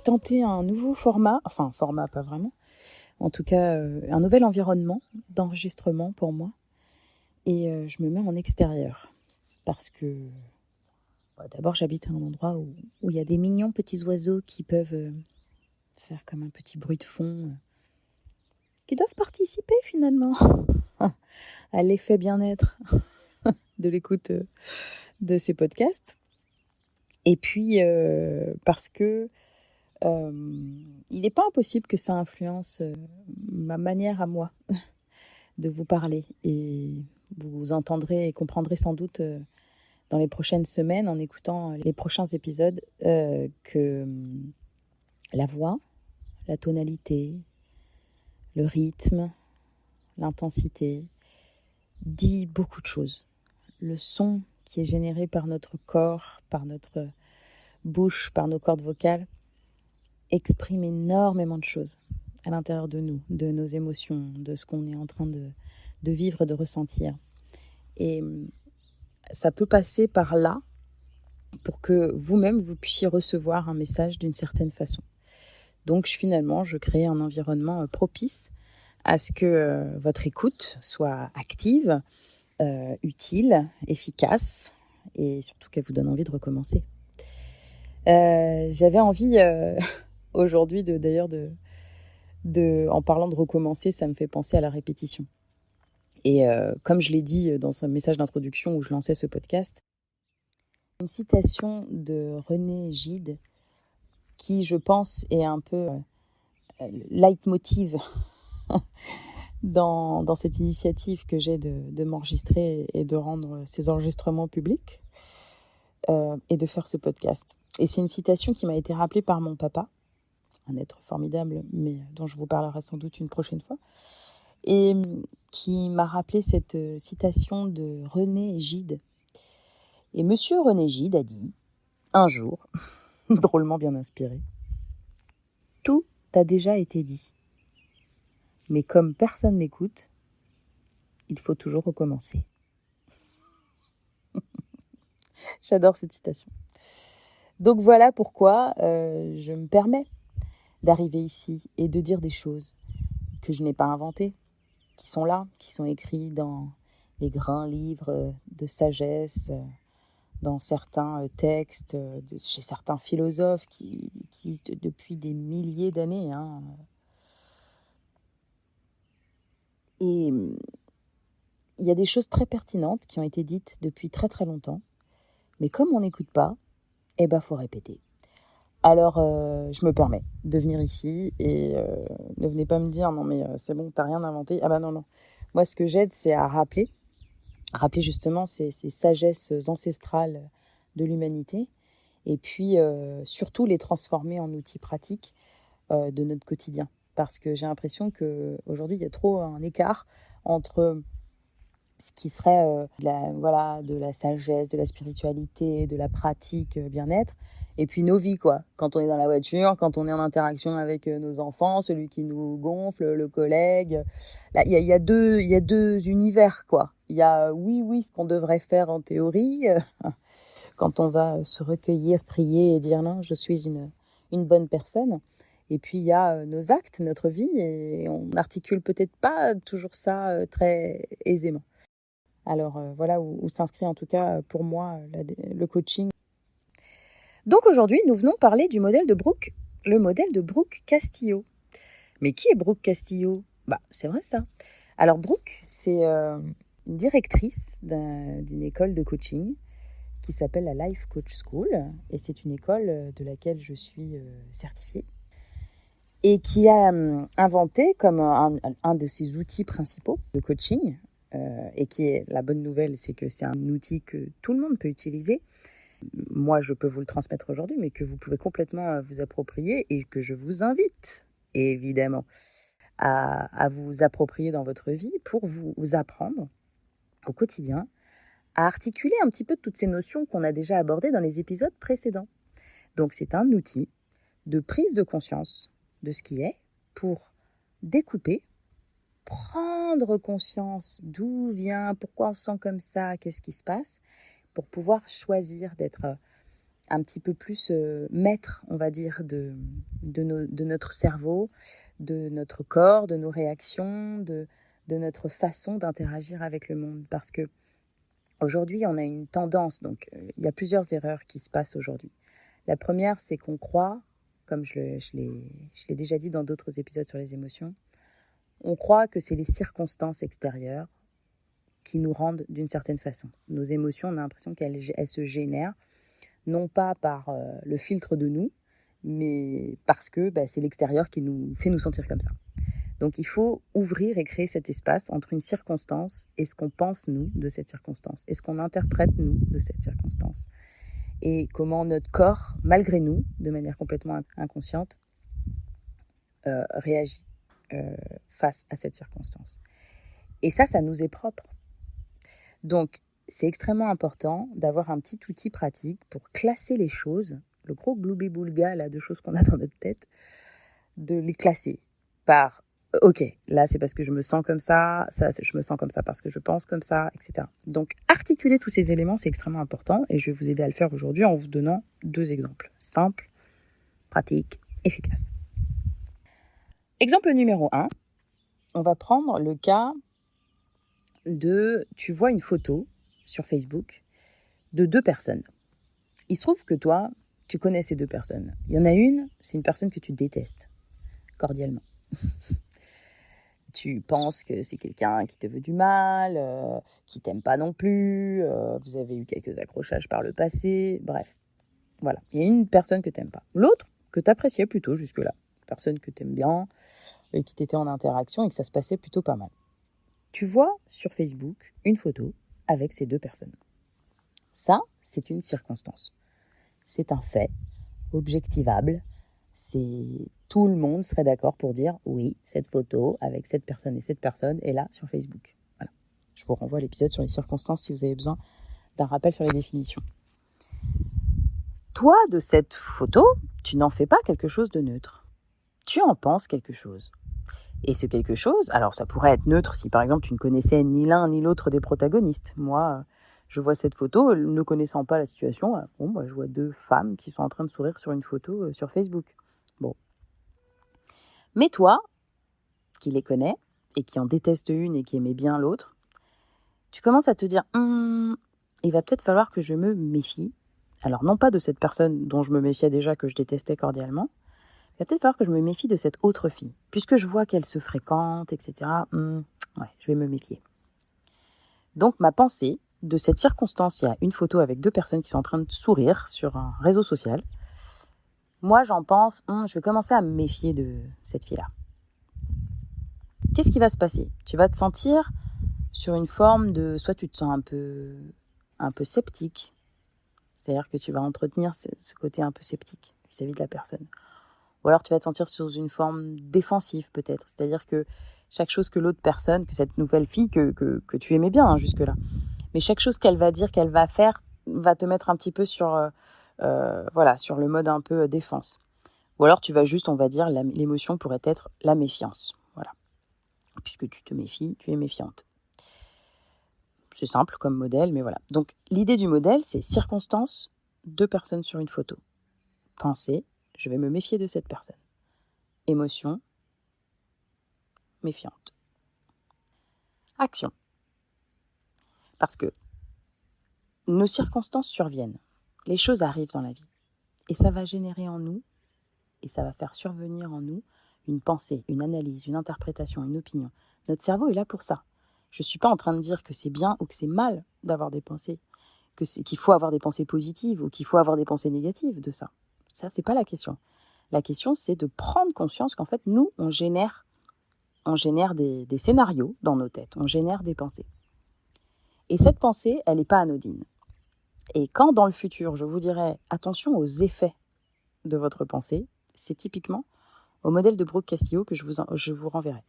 tenter un nouveau format, enfin format pas vraiment, en tout cas un nouvel environnement d'enregistrement pour moi. Et je me mets en extérieur parce que d'abord j'habite à un endroit où il y a des mignons petits oiseaux qui peuvent faire comme un petit bruit de fond, qui doivent participer finalement à l'effet bien-être de l'écoute de ces podcasts. Et puis parce que il n'est pas impossible que ça influence ma manière à moi de vous parler. Et vous entendrez et comprendrez sans doute dans les prochaines semaines, en écoutant les prochains épisodes, que la voix, la tonalité, le rythme, l'intensité dit beaucoup de choses. Le son qui est généré par notre corps, par notre bouche, par nos cordes vocales, exprime énormément de choses à l'intérieur de nous, de nos émotions, de ce qu'on est en train de vivre, de ressentir. Et ça peut passer par là pour que vous-même, vous puissiez recevoir un message d'une certaine façon. Donc finalement, je crée un environnement propice à ce que votre écoute soit active, utile, efficace, et surtout qu'elle vous donne envie de recommencer. J'avais envie aujourd'hui en parlant de recommencer, ça me fait penser à la répétition. Et comme je l'ai dit dans un message d'introduction où je lançais ce podcast, une citation de René Gide qui, je pense, est un peu leitmotiv dans cette initiative que j'ai de m'enregistrer et de rendre ces enregistrements publics et de faire ce podcast. Et c'est une citation qui m'a été rappelée par mon papa, un être formidable, mais dont je vous parlerai sans doute une prochaine fois, et qui m'a rappelé cette citation de René Gide. Et monsieur René Gide a dit, un jour, drôlement bien inspiré, « Tout a déjà été dit. Mais comme personne n'écoute, il faut toujours recommencer. » J'adore cette citation. Donc voilà pourquoi je me permets d'arriver ici et de dire des choses que je n'ai pas inventées, qui sont là, qui sont écrites dans les grands livres de sagesse, dans certains textes, chez certains philosophes qui existent depuis des milliers d'années. Et il y a des choses très pertinentes qui ont été dites depuis très très longtemps, mais comme on n'écoute pas, faut répéter. Alors, je me permets de venir ici et ne venez pas me dire « Non mais c'est bon, t'as rien inventé ». Ah bah non. Moi, ce que j'aide, c'est à rappeler justement ces sagesses ancestrales de l'humanité et puis surtout les transformer en outils pratiques de notre quotidien. Parce que j'ai l'impression qu'aujourd'hui, il y a trop un écart entre ce qui serait de la sagesse, de la spiritualité, de la pratique bien-être, et puis nos vies, quoi. Quand on est dans la voiture, quand on est en interaction avec nos enfants, celui qui nous gonfle, le collègue. Là, il y a deux univers, quoi. Il y a, oui, ce qu'on devrait faire en théorie, quand on va se recueillir, prier et dire non, je suis une bonne personne. Et puis, il y a nos actes, notre vie, et on n'articule peut-être pas toujours ça très aisément. Alors, voilà où s'inscrit en tout cas pour moi le coaching. Donc aujourd'hui, nous venons parler du modèle de Brooke, le modèle de Brooke Castillo. Mais qui est Brooke Castillo ? C'est vrai ça. Alors Brooke, c'est une directrice d'une école de coaching qui s'appelle la Life Coach School. Et c'est une école de laquelle je suis certifiée. Et qui a inventé comme un de ses outils principaux de coaching, et qui est la bonne nouvelle, c'est que c'est un outil que tout le monde peut utiliser. Moi, je peux vous le transmettre aujourd'hui, mais que vous pouvez complètement vous approprier et que je vous invite, évidemment, à vous approprier dans votre vie pour vous apprendre au quotidien à articuler un petit peu toutes ces notions qu'on a déjà abordées dans les épisodes précédents. Donc, c'est un outil de prise de conscience de ce qui est pour découper, prendre conscience d'où vient, pourquoi on se sent comme ça, qu'est-ce qui se passe, pour pouvoir choisir d'être un petit peu plus maître, on va dire, de notre cerveau, de notre corps, de nos réactions, de notre façon d'interagir avec le monde. Parce que aujourd'hui, on a une tendance, donc il y a plusieurs erreurs qui se passent aujourd'hui. La première, c'est qu'on croit, comme je l'ai déjà dit dans d'autres épisodes sur les émotions, on croit que c'est les circonstances extérieures qui nous rendent d'une certaine façon. Nos émotions, on a l'impression qu'elles se génèrent, non pas par le filtre de nous, mais parce que c'est l'extérieur qui nous fait nous sentir comme ça. Donc il faut ouvrir et créer cet espace entre une circonstance et ce qu'on pense nous de cette circonstance, et ce qu'on interprète nous de cette circonstance, et comment notre corps, malgré nous, de manière complètement inconsciente, réagit face à cette circonstance. Et ça nous est propre. Donc c'est extrêmement important d'avoir un petit outil pratique pour classer les choses, le gros gloubi-boulga là, de choses qu'on a dans notre tête, de les classer par ok, là c'est parce que je me sens comme ça, je me sens comme ça parce que je pense comme ça, etc. Donc articuler tous ces éléments, c'est extrêmement important, et je vais vous aider à le faire aujourd'hui en vous donnant 2 exemples simples, pratiques, efficaces. Exemple numéro 1, on va prendre le cas de, tu vois une photo sur Facebook de 2 personnes. Il se trouve que toi, tu connais ces 2 personnes. Il y en a une, c'est une personne que tu détestes, cordialement. Tu penses que c'est quelqu'un qui te veut du mal, qui t'aime pas non plus, vous avez eu quelques accrochages par le passé, bref. Voilà, il y a une personne que t'aimes pas. L'autre, que t'appréciais plutôt jusque-là. Personne que t'aimes bien, et qui t'était en interaction et que ça se passait plutôt pas mal. Tu vois sur Facebook une photo avec ces 2 personnes. Ça, c'est une circonstance. C'est un fait objectivable. Tout le monde serait d'accord pour dire oui, cette photo avec cette personne et cette personne est là sur Facebook. Voilà. Je vous renvoie à l'épisode sur les circonstances si vous avez besoin d'un rappel sur les définitions. Toi, de cette photo, tu n'en fais pas quelque chose de neutre. Tu en penses quelque chose. Et ce quelque chose, alors ça pourrait être neutre si par exemple tu ne connaissais ni l'un ni l'autre des protagonistes. Moi, je vois cette photo, ne connaissant pas la situation, je vois 2 femmes qui sont en train de sourire sur une photo sur Facebook. Bon. Mais toi, qui les connais, et qui en déteste une et qui aimait bien l'autre, tu commences à te dire il va peut-être falloir que je me méfie. Alors non pas de cette personne dont je me méfiais déjà, que je détestais cordialement, il va peut-être falloir que je me méfie de cette autre fille. Puisque je vois qu'elle se fréquente, etc., je vais me méfier. Donc ma pensée, de cette circonstance, il y a une photo avec 2 personnes qui sont en train de sourire sur un réseau social. Moi, j'en pense, je vais commencer à me méfier de cette fille-là. Qu'est-ce qui va se passer ? Tu vas te sentir sur une forme de... Soit tu te sens un peu sceptique, c'est-à-dire que tu vas entretenir ce côté un peu sceptique vis-à-vis de la personne. Ou alors tu vas te sentir sur une forme défensive peut-être, c'est-à-dire que chaque chose que l'autre personne, que cette nouvelle fille que tu aimais bien jusque-là, mais chaque chose qu'elle va dire, qu'elle va faire, va te mettre un petit peu sur le mode un peu défense. Ou alors tu vas juste, on va dire, l'émotion pourrait être la méfiance. Voilà. Puisque tu te méfies, tu es méfiante. C'est simple comme modèle, mais voilà. Donc l'idée du modèle, c'est circonstance, 2 personnes sur une photo. Pensée, je vais me méfier de cette personne. Émotion, méfiante. Action. Parce que nos circonstances surviennent. Les choses arrivent dans la vie. Et ça va générer en nous, et ça va faire survenir en nous une pensée, une analyse, une interprétation, une opinion. Notre cerveau est là pour ça. Je ne suis pas en train de dire que c'est bien ou que c'est mal d'avoir des pensées, qu'il faut avoir des pensées positives ou qu'il faut avoir des pensées négatives de ça. Ça, c'est pas la question. La question, c'est de prendre conscience qu'en fait, nous, on génère des scénarios dans nos têtes, on génère des pensées. Et cette pensée, elle n'est pas anodine. Et quand, dans le futur, je vous dirai attention aux effets de votre pensée, c'est typiquement au modèle de Brooke Castillo que je vous renverrai.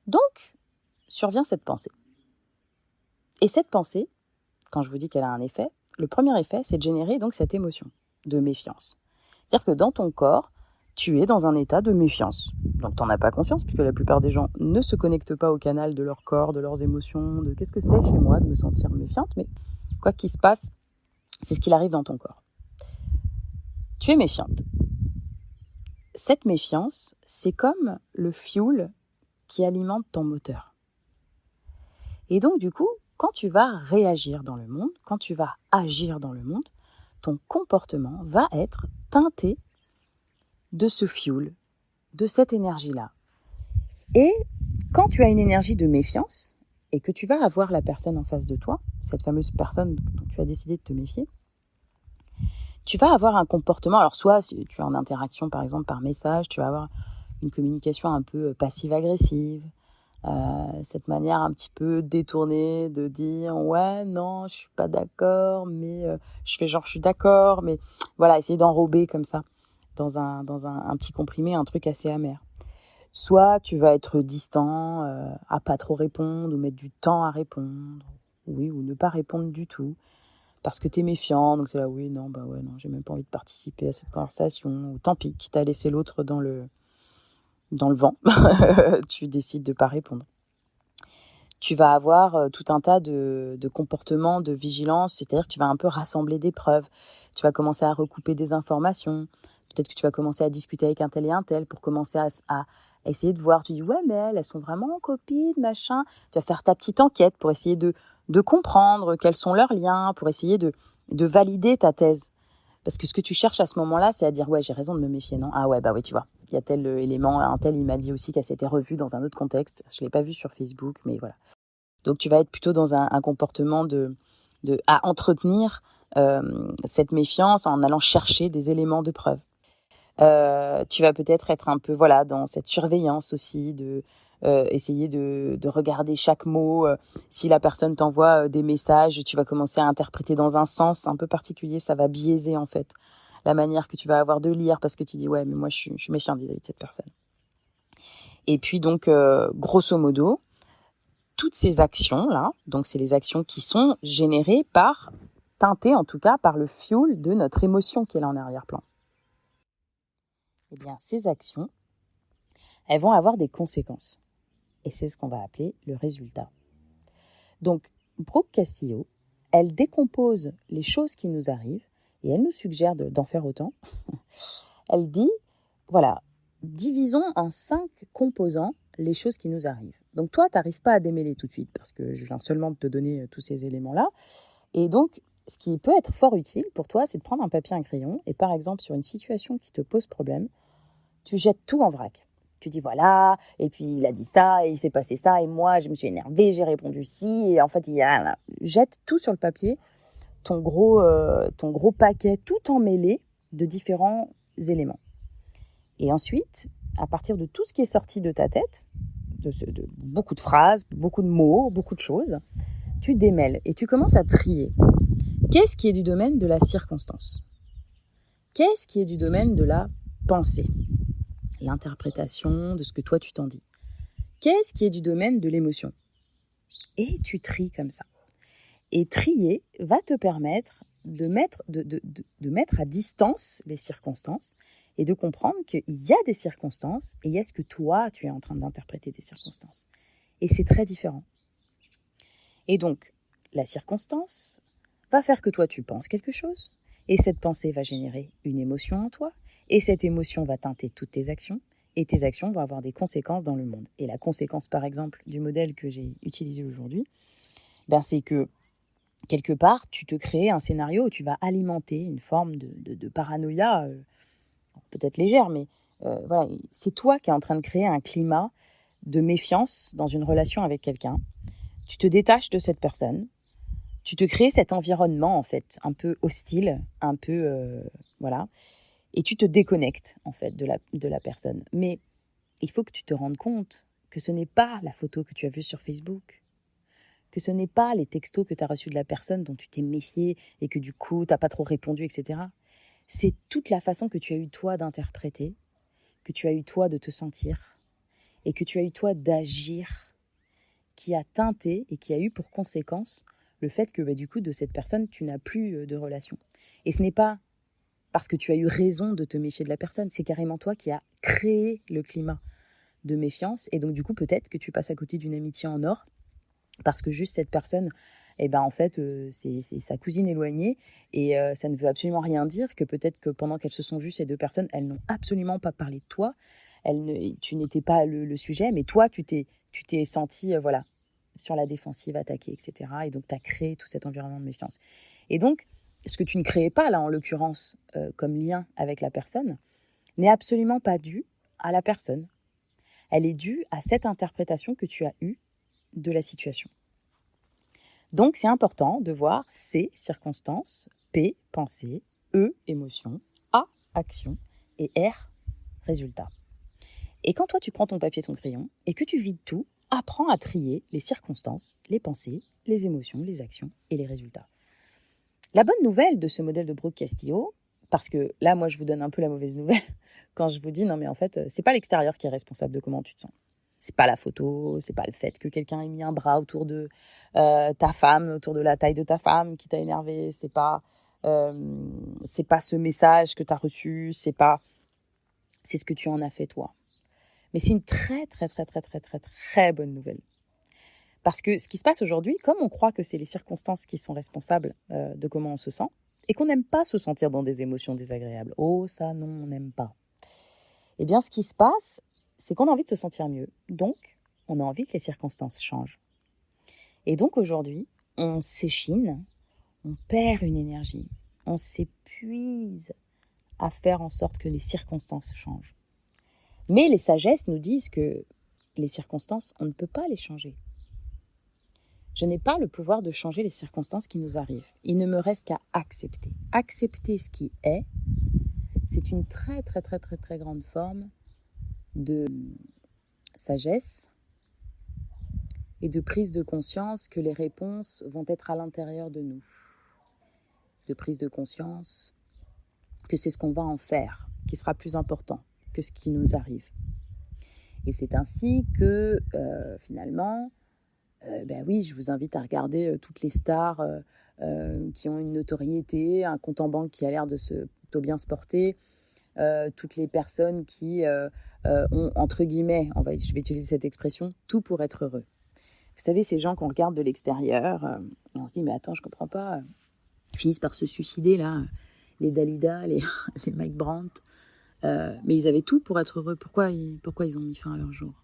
Donc, survient cette pensée. Et cette pensée, quand je vous dis qu'elle a un effet, le premier effet, c'est de générer donc cette émotion de méfiance. C'est-à-dire que dans ton corps, tu es dans un état de méfiance. Donc tu n'en as pas conscience, puisque la plupart des gens ne se connectent pas au canal de leur corps, de leurs émotions, de qu'est-ce que c'est chez moi de me sentir méfiante, mais quoi qu'il se passe, c'est ce qu'il arrive dans ton corps. Tu es méfiante. Cette méfiance, c'est comme le fuel qui alimente ton moteur. Et donc, du coup, quand tu vas réagir dans le monde, quand tu vas agir dans le monde, ton comportement va être teinté de ce fuel, de cette énergie-là. Et quand tu as une énergie de méfiance et que tu vas avoir la personne en face de toi, cette fameuse personne dont tu as décidé de te méfier, tu vas avoir un comportement, alors soit si tu es en interaction par exemple par message, tu vas avoir une communication un peu passive-agressive, cette manière un petit peu détournée de dire ouais non je suis pas d'accord mais je fais genre je suis d'accord, mais voilà, essayer d'enrober comme ça dans un petit comprimé un truc assez amer. Soit tu vas être distant, à pas trop répondre ou mettre du temps à répondre, oui, ou ne pas répondre du tout parce que t'es méfiant, donc c'est là oui non bah ouais non j'ai même pas envie de participer à cette conversation, ou tant pis quitte à laisser l'autre dans le vent, tu décides de pas répondre. Tu vas avoir tout un tas de comportements de vigilance, c'est-à-dire que tu vas un peu rassembler des preuves, tu vas commencer à recouper des informations, peut-être que tu vas commencer à discuter avec un tel et un tel pour commencer à essayer de voir, tu dis ouais mais elles sont vraiment copines, machin, tu vas faire ta petite enquête pour essayer de comprendre quels sont leurs liens, pour essayer de valider ta thèse. Parce que ce que tu cherches à ce moment-là, c'est à dire ouais j'ai raison de me méfier, non? Ah ouais bah oui tu vois, il y a tel élément, un tel il m'a dit aussi qu'elle s'était revue dans un autre contexte, je l'ai pas vu sur Facebook mais voilà. Donc tu vas être plutôt dans un comportement à entretenir cette méfiance en allant chercher des éléments de preuve. Tu vas peut-être être un peu voilà dans cette surveillance aussi de essayer de regarder chaque mot. Si la personne t'envoie des messages, tu vas commencer à interpréter dans un sens un peu particulier. Ça va biaiser en fait la manière que tu vas avoir de lire parce que tu dis ouais mais moi je suis méfiante vis-à-vis de cette personne. Et puis donc grosso modo, toutes ces actions-là, donc c'est les actions qui sont générées par, teintées en tout cas, par le fuel de notre émotion qui est là en arrière-plan. Eh bien, ces actions, elles vont avoir des conséquences. Et c'est ce qu'on va appeler le résultat. Donc, Brooke Castillo, elle décompose les choses qui nous arrivent et elle nous suggère d'en faire autant. Elle dit, voilà, divisons en 5 composants les choses qui nous arrivent. Donc toi, tu n'arrives pas à démêler tout de suite parce que je viens seulement de te donner tous ces éléments-là. Et donc, ce qui peut être fort utile pour toi, c'est de prendre un papier et un crayon et par exemple, sur une situation qui te pose problème, tu jettes tout en vrac. Tu dis voilà, et puis il a dit ça, et il s'est passé ça, et moi je me suis énervée, j'ai répondu si, et en fait jette tout sur le papier, ton gros paquet tout emmêlé de différents éléments. Et ensuite, à partir de tout ce qui est sorti de ta tête, de beaucoup de phrases, beaucoup de mots, beaucoup de choses, tu démêles et tu commences à trier. Qu'est-ce qui est du domaine de la circonstance? Qu'est-ce qui est du domaine de la pensée? L'interprétation de ce que toi tu t'en dis. Qu'est-ce qui est du domaine de l'émotion? Et tu tries comme ça. Et trier va te permettre de mettre à distance les circonstances et de comprendre qu'il y a des circonstances et il y a ce que toi, tu es en train d'interpréter des circonstances. Et c'est très différent. Et donc, la circonstance va faire que toi, tu penses quelque chose et cette pensée va générer une émotion en toi et cette émotion va teinter toutes tes actions et tes actions vont avoir des conséquences dans le monde. Et la conséquence, par exemple, du modèle que j'ai utilisé aujourd'hui, c'est que quelque part, tu te crées un scénario où tu vas alimenter une forme de paranoïa, peut-être légère, mais voilà, c'est toi qui es en train de créer un climat de méfiance dans une relation avec quelqu'un. Tu te détaches de cette personne, tu te crées cet environnement en fait, un peu hostile, un peu voilà, et tu te déconnectes en fait de la personne. Mais il faut que tu te rendes compte que ce n'est pas la photo que tu as vue sur Facebook, que ce n'est pas les textos que tu as reçus de la personne dont tu t'es méfié et que du coup tu n'as pas trop répondu, etc. C'est toute la façon que tu as eu toi d'interpréter, que tu as eu toi de te sentir et que tu as eu toi d'agir qui a teinté et qui a eu pour conséquence le fait que du coup de cette personne tu n'as plus de relation. Et ce n'est pas parce que tu as eu raison de te méfier de la personne, c'est carrément toi qui as créé le climat de méfiance et donc du coup peut-être que tu passes à côté d'une amitié en or parce que juste cette personne, et ben en fait, c'est sa cousine éloignée et ça ne veut absolument rien dire que peut-être que pendant qu'elles se sont vues, ces 2 personnes, elles n'ont absolument pas parlé de toi. Tu n'étais pas le sujet, mais toi, tu t'es sentie, voilà, sur la défensive, attaquée, etc. Et donc, tu as créé tout cet environnement de méfiance. Et donc, ce que tu ne créais pas, là, en l'occurrence, comme lien avec la personne, n'est absolument pas dû à la personne. Elle est due à cette interprétation que tu as eue de la situation. Donc, c'est important de voir C, circonstances, P, pensée, E, émotion, A, action et R, résultat. Et quand toi, tu prends ton papier, ton crayon et que tu vides tout, apprends à trier les circonstances, les pensées, les émotions, les actions et les résultats. La bonne nouvelle de ce modèle de Brooke-Castillo, parce que là, moi, je vous donne un peu la mauvaise nouvelle quand je vous dis, non mais en fait, c'est pas l'extérieur qui est responsable de comment tu te sens. C'est pas la photo, c'est pas le fait que quelqu'un ait mis un bras autour de ta femme, autour de la taille de ta femme qui t'a énervé, c'est pas ce message que tu as reçu, c'est ce que tu en as fait toi. Mais c'est une très très très très très très très bonne nouvelle. Parce que ce qui se passe aujourd'hui, comme on croit que c'est les circonstances qui sont responsables de comment on se sent, et qu'on n'aime pas se sentir dans des émotions désagréables. Oh ça non, on n'aime pas. Eh bien ce qui se passe, c'est qu'on a envie de se sentir mieux. Donc, on a envie que les circonstances changent. Et donc aujourd'hui, on s'échine, on perd une énergie, on s'épuise à faire en sorte que les circonstances changent. Mais les sagesses nous disent que les circonstances, on ne peut pas les changer. Je n'ai pas le pouvoir de changer les circonstances qui nous arrivent. Il ne me reste qu'à accepter. Accepter ce qui est, c'est une très très très très très grande forme de sagesse et de prise de conscience que les réponses vont être à l'intérieur de nous. De prise de conscience que c'est ce qu'on va en faire qui sera plus important que ce qui nous arrive. Et c'est ainsi que finalement, oui, je vous invite à regarder toutes les stars qui ont une notoriété, un compte en banque qui a l'air de plutôt bien se porter, toutes les personnes qui ont, entre guillemets, je vais utiliser cette expression, tout pour être heureux. Vous savez, ces gens qu'on regarde de l'extérieur, et on se dit, mais attends, je comprends pas, ils finissent par se suicider, là, les Dalida, les Mike Brandt, mais ils avaient tout pour être heureux. Pourquoi ils ont mis fin à leur jour ?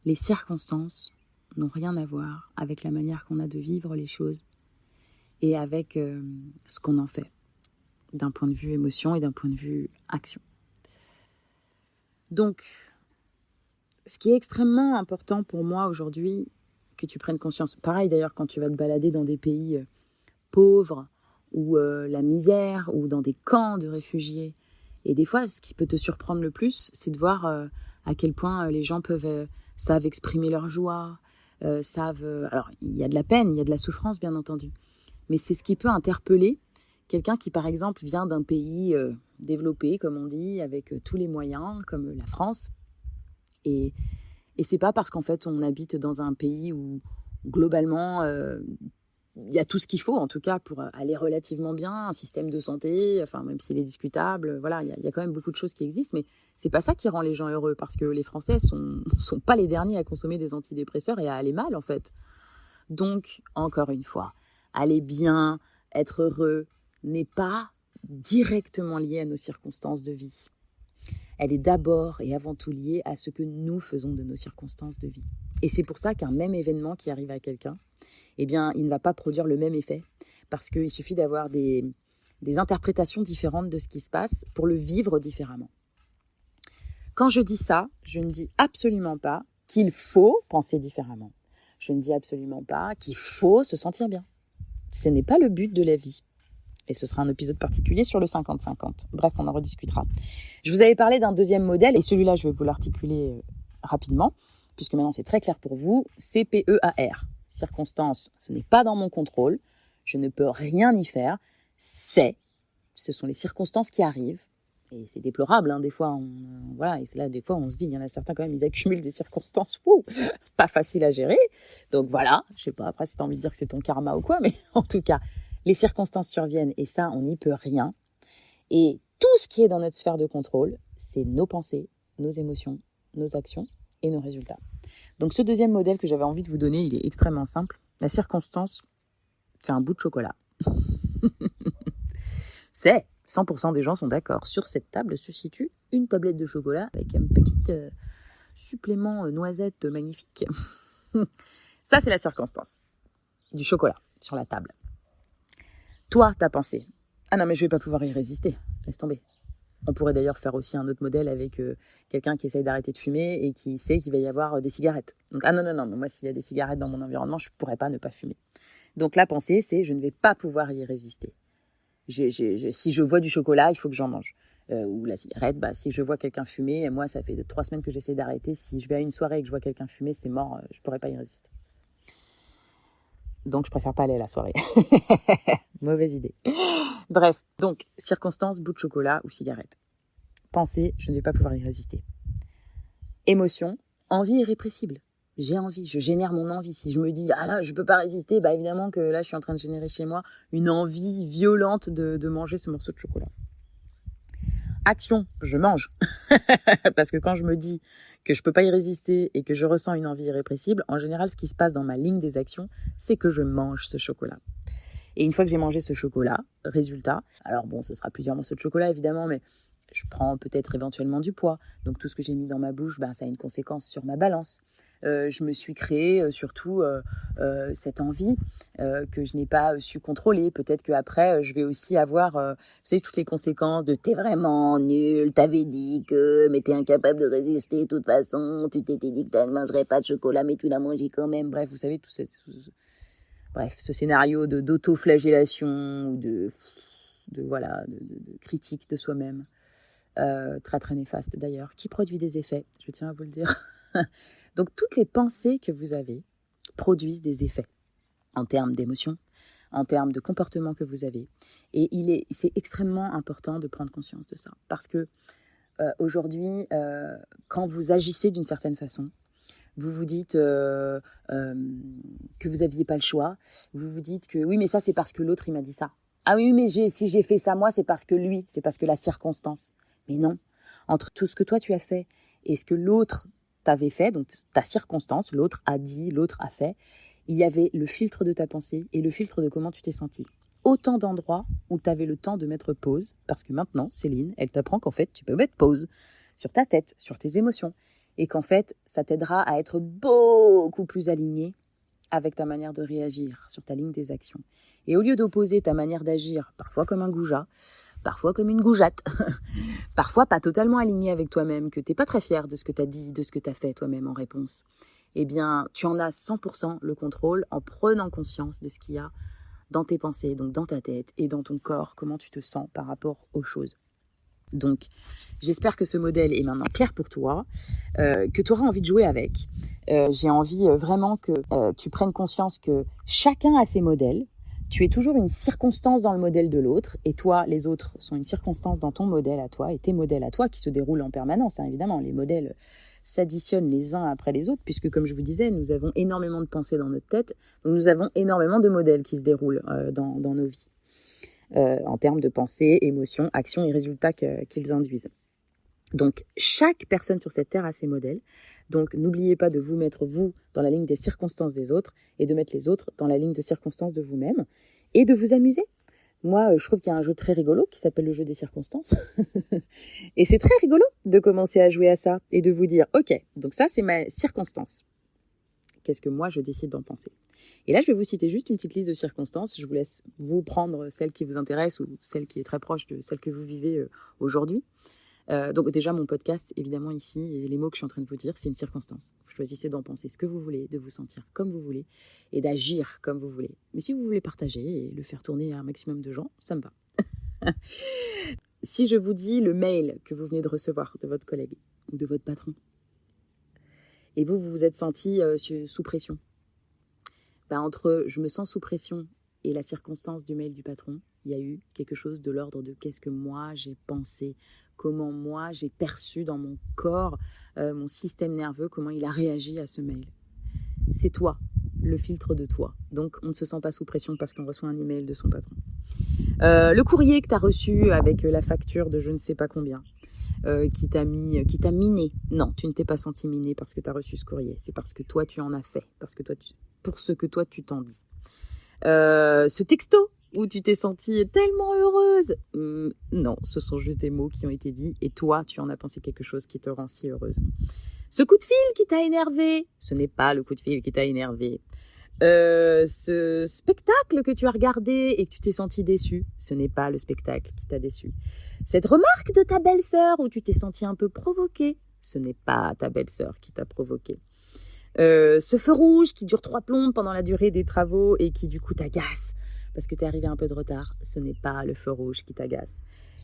Les circonstances n'ont rien à voir avec la manière qu'on a de vivre les choses et avec ce qu'on en fait, d'un point de vue émotion et d'un point de vue action. Donc, ce qui est extrêmement important pour moi aujourd'hui, que tu prennes conscience, pareil d'ailleurs quand tu vas te balader dans des pays pauvres, ou la misère, ou dans des camps de réfugiés, et des fois, ce qui peut te surprendre le plus, c'est de voir à quel point les gens savent exprimer leur joie, alors, il y a de la peine, il y a de la souffrance, bien entendu. Mais c'est ce qui peut interpeller quelqu'un qui, par exemple, vient d'un pays développé, comme on dit, avec tous les moyens, comme la France. Et c'est pas parce qu'en fait, on habite dans un pays où, globalement, il y a tout ce qu'il faut, en tout cas, pour aller relativement bien, un système de santé, enfin, même s'il est discutable, voilà, il y a quand même beaucoup de choses qui existent, mais c'est pas ça qui rend les gens heureux, parce que les Français sont pas les derniers à consommer des antidépresseurs et à aller mal, en fait. Donc, encore une fois, aller bien, être heureux, n'est pas directement lié à nos circonstances de vie. Elle est d'abord et avant tout liée à ce que nous faisons de nos circonstances de vie. Et c'est pour ça qu'un même événement qui arrive à quelqu'un, eh bien, il ne va pas produire le même effet, parce qu'il suffit d'avoir des interprétations différentes de ce qui se passe pour le vivre différemment. Quand je dis ça, je ne dis absolument pas qu'il faut penser différemment. Je ne dis absolument pas qu'il faut se sentir bien. Ce n'est pas le but de la vie. Et ce sera un épisode particulier sur le 50-50. Bref, on en rediscutera. Je vous avais parlé d'un deuxième modèle, et celui-là, je vais vous l'articuler rapidement, puisque maintenant c'est très clair pour vous. CPEAR. Circonstances, ce n'est pas dans mon contrôle. Je ne peux rien y faire. Ce sont les circonstances qui arrivent. Et c'est déplorable, hein, des fois. Et c'est là, des fois, on se dit, il y en a certains quand même, ils accumulent des circonstances, pas facile à gérer. Donc voilà, je sais pas, après, si tu as envie de dire que c'est ton karma ou quoi, mais en tout cas, les circonstances surviennent et ça, on n'y peut rien. Et tout ce qui est dans notre sphère de contrôle, c'est nos pensées, nos émotions, nos actions et nos résultats. Donc ce deuxième modèle que j'avais envie de vous donner, il est extrêmement simple. La circonstance, C'est un bout de chocolat. C'est 100% des gens sont d'accord. Sur cette table se situe une tablette de chocolat avec un petit supplément noisette magnifique. Ça, c'est la circonstance du chocolat sur la table. Toi, t'as pensé, ah non mais je vais pas pouvoir y résister, laisse tomber. On pourrait d'ailleurs faire aussi un autre modèle avec quelqu'un qui essaye d'arrêter de fumer et qui sait qu'il va y avoir des cigarettes. Donc ah non, moi s'il y a des cigarettes dans mon environnement, je pourrais pas ne pas fumer. Donc la pensée, c'est je ne vais pas pouvoir y résister. Si je vois du chocolat, il faut que j'en mange. Ou la cigarette, si je vois quelqu'un fumer, moi ça fait 3 semaines que j'essaie d'arrêter. Si je vais à une soirée et que je vois quelqu'un fumer, c'est mort, je pourrais pas y résister. Donc je préfère pas aller à la soirée. Mauvaise idée. Bref, donc circonstance, bout de chocolat ou cigarette. Pensée, je ne vais pas pouvoir y résister. Émotion, envie irrépressible. J'ai envie, je génère mon envie. Si je me dis, ah là, je peux pas résister, évidemment que là, je suis en train de générer chez moi une envie violente de manger ce morceau de chocolat. Action, je mange. Parce que quand je me dis que je peux pas y résister et que je ressens une envie irrépressible, en général, ce qui se passe dans ma ligne des actions, c'est que je mange ce chocolat. Et une fois que j'ai mangé ce chocolat, résultat, alors bon, ce sera plusieurs morceaux de chocolat évidemment, mais je prends peut-être éventuellement du poids. Donc tout ce que j'ai mis dans ma bouche, ça a une conséquence sur ma balance. Je me suis créé surtout cette envie que je n'ai pas su contrôler. Peut-être qu'après, je vais aussi avoir vous savez, toutes les conséquences de t'es vraiment nul, t'avais dit que, mais t'es incapable de résister de toute façon, tu t'étais dit que tu ne mangerais pas de chocolat, mais tu l'as mangé quand même. Bref, vous savez, ce scénario d'auto-flagellation ou de critique de soi-même. Très très néfaste d'ailleurs, qui produit des effets, je tiens à vous le dire. Donc toutes les pensées que vous avez produisent des effets en termes d'émotions, en termes de comportement que vous avez. Et c'est extrêmement important de prendre conscience de ça. Parce que aujourd'hui, quand vous agissez d'une certaine façon, vous vous dites que vous n'aviez pas le choix, vous vous dites que oui mais ça c'est parce que l'autre il m'a dit ça. Ah oui mais si j'ai fait ça moi c'est parce que lui, c'est parce que la circonstance. Mais non, entre tout ce que toi tu as fait et ce que l'autre t'avait fait, donc ta circonstance, l'autre a dit, l'autre a fait, il y avait le filtre de ta pensée et le filtre de comment tu t'es senti. Autant d'endroits où tu avais le temps de mettre pause, parce que maintenant, Céline, elle t'apprend qu'en fait, tu peux mettre pause sur ta tête, sur tes émotions, et qu'en fait, ça t'aidera à être beaucoup plus aligné avec ta manière de réagir sur ta ligne des actions. Et au lieu d'opposer ta manière d'agir, parfois comme un goujat, parfois comme une goujatte, parfois pas totalement aligné avec toi-même, que t'es pas très fier de ce que t'as dit, de ce que t'as fait toi-même en réponse, eh bien, tu en as 100% le contrôle en prenant conscience de ce qu'il y a dans tes pensées, donc dans ta tête et dans ton corps, comment tu te sens par rapport aux choses. Donc, j'espère que ce modèle est maintenant clair pour toi, que tu auras envie de jouer avec. J'ai envie vraiment que tu prennes conscience que chacun a ses modèles. Tu es toujours une circonstance dans le modèle de l'autre, et toi, les autres sont une circonstance dans ton modèle à toi, et tes modèles à toi qui se déroulent en permanence. Évidemment, les modèles s'additionnent les uns après les autres, puisque comme je vous disais, nous avons énormément de pensées dans notre tête, donc nous avons énormément de modèles qui se déroulent dans nos vies. En termes de pensée, émotions, actions et résultats qu'ils induisent. Donc, chaque personne sur cette terre a ses modèles. Donc, n'oubliez pas de vous mettre, vous, dans la ligne des circonstances des autres et de mettre les autres dans la ligne de circonstances de vous-même et de vous amuser. Moi, je trouve qu'il y a un jeu très rigolo qui s'appelle le jeu des circonstances. Et c'est très rigolo de commencer à jouer à ça et de vous dire, ok, donc ça, c'est ma circonstance. Qu'est-ce que moi, je décide d'en penser ? Et là, je vais vous citer juste une petite liste de circonstances. Je vous laisse vous prendre celle qui vous intéresse ou celle qui est très proche de celle que vous vivez aujourd'hui. Donc déjà, mon podcast, évidemment, ici, et les mots que je suis en train de vous dire, c'est une circonstance. Vous choisissez d'en penser ce que vous voulez, de vous sentir comme vous voulez et d'agir comme vous voulez. Mais si vous voulez partager et le faire tourner à un maximum de gens, ça me va. Si je vous dis le mail que vous venez de recevoir de votre collègue ou de votre patron, et vous vous êtes senti sous pression, entre je me sens sous pression et la circonstance du mail du patron, il y a eu quelque chose de l'ordre de qu'est-ce que moi j'ai pensé, comment moi j'ai perçu dans mon corps, mon système nerveux, comment il a réagi à ce mail. C'est toi, le filtre de toi. Donc on ne se sent pas sous pression parce qu'on reçoit un email de son patron. Le courrier que tu as reçu avec la facture de je ne sais pas combien, qui t'a miné. Non, tu ne t'es pas senti miné parce que tu as reçu ce courrier. C'est parce que toi tu en as fait, pour ce que toi tu t'en dis. Ce texto où tu t'es sentie tellement heureuse. Non, ce sont juste des mots qui ont été dits et toi, tu en as pensé quelque chose qui te rend si heureuse. Ce coup de fil qui t'a énervé, ce n'est pas le coup de fil qui t'a énervé. Ce spectacle que tu as regardé et que tu t'es senti déçu, ce n'est pas le spectacle qui t'a déçu. Cette remarque de ta belle-sœur où tu t'es senti un peu provoqué, ce n'est pas ta belle-sœur qui t'a provoqué. Ce feu rouge qui dure 3 plombes pendant la durée des travaux et qui du coup t'agace parce que t'es arrivé un peu de retard, ce n'est pas le feu rouge qui t'agace.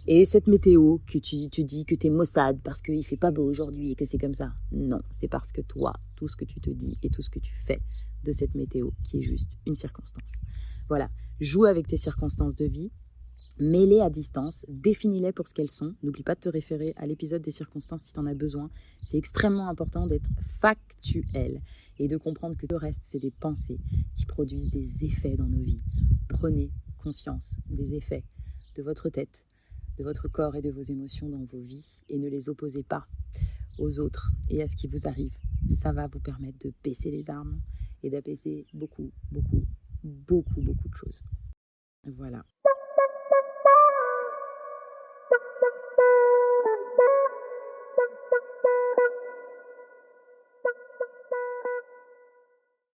Et cette météo que tu dis que t'es maussade parce qu'il fait pas beau aujourd'hui et que c'est comme ça, non, c'est parce que toi, tout ce que tu te dis et tout ce que tu fais de cette météo qui est juste une circonstance. Voilà, joue avec tes circonstances de vie, mets-les à distance, définis-les pour ce qu'elles sont. N'oublie pas de te référer à l'épisode des circonstances si tu en as besoin. C'est extrêmement important d'être factuel et de comprendre que le reste, c'est des pensées qui produisent des effets dans nos vies. Prenez conscience des effets de votre tête, de votre corps et de vos émotions dans vos vies et ne les opposez pas aux autres et à ce qui vous arrive. Ça va vous permettre de baisser les armes et d'apaiser beaucoup de choses. Voilà.